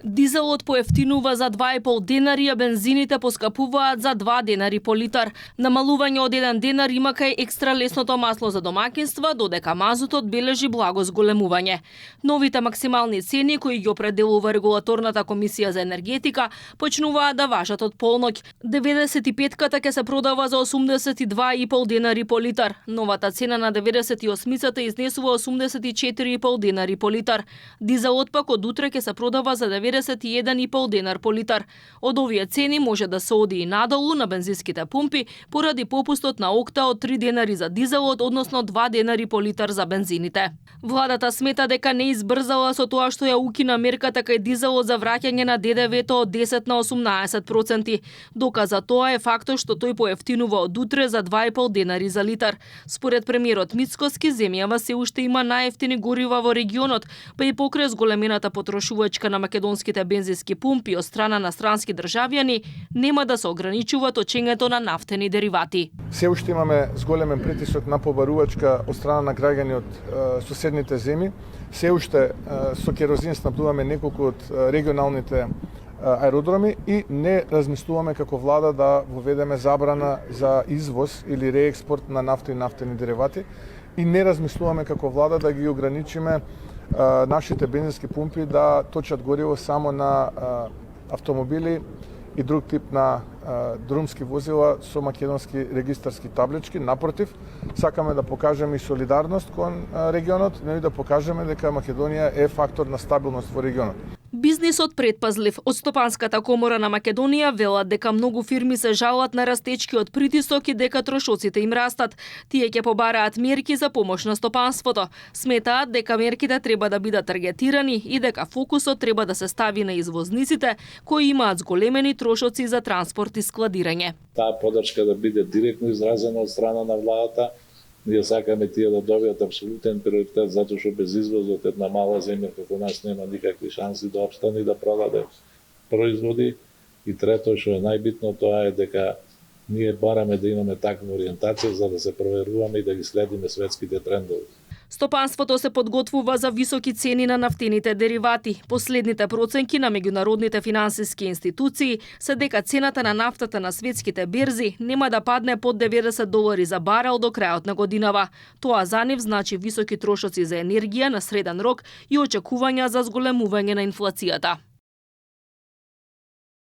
Дизелот поевтинува за 2,5 денари, а бензините поскапуваат за 2 денари по литар. Намалување од 1 денар има кај екстра лесното масло за домаќинства, додека мазутот бележи благо зголемување. Новите максимални цени кои ги определува регулаторната комисија за енергетика почнуваат да важат од полноќ. 95-ката ќе се продава за 82,5 денари по литар. Новата цена на 98-цата изнесува 84,5 денари по литар. Дизелот пак од утре ќе се продава за 91,5 денар по литар. Од овие цени може да се оди и надолу на бензинските пумпи поради попустот на окта од 3 денари за дизелот, односно 2 денари по литар за бензините. Владата смета дека не избрзала со тоа што ја укина мерката кај дизелот за враќање на ДДВ-то од 10 на 18%. Доказ за тоа е фактот што тој поевтинува од утре за 2,5 денари за литар. Според премиерот Мицкоски, земјава се уште има најевтини горива во регионот, па и покрај зголемената потрошувачка на македонските бензински пумпи од страна на странски државјани, нема да се ограничува точењето на нафтени деривати. Се уште имаме зголемен притисок на побарувачка од страна на граѓани од соседните земји. Се уште со керозин снабдуваме неколку од регионалните аеродроми и не размислуваме како влада да воведеме забрана за извоз или реекспорт на нафта и нафтени деривати и не размислуваме како влада да ги ограничиме нашите бензински пумпи да точат гориво само на автомобили и друг тип на друмски возила со македонски регистарски таблички. Напротив, сакаме да покажеме и солидарност кон регионот, но и да покажеме дека Македонија е фактор на стабилност во регионот. Бизнисот предпазлив. Од Стопанската комора на Македонија велат дека многу фирми се жалат на растечкиот притисок и дека трошоците им растат. Тие ќе побараат мерки за помош на стопанството. Сметаат дека мерките треба да бидат таргетирани и дека фокусот треба да се стави на извозниците кои имаат зголемени трошоци за транспорт и складирање. Таа подршка да биде директно изразена од страна на владата. Ние сакаме тие да добијат апсолутен приоритет, затоа што без извозот една мала земја како нас нема никакви шанси да опстане и да продаде производи. И трето, што е најбитно, тоа е дека ние бараме да имаме таква ориентација за да се проверуваме и да ги следиме светските трендови. Стопанството се подготвува за високи цени на нафтените деривати. Последните проценки на меѓународните финансиски институции се дека цената на нафтата на светските берзи нема да падне под $90 за барел до крајот на годинава. Тоа за нив значи високи трошоци за енергија на среден рок и очекувања за зголемување на инфлацијата.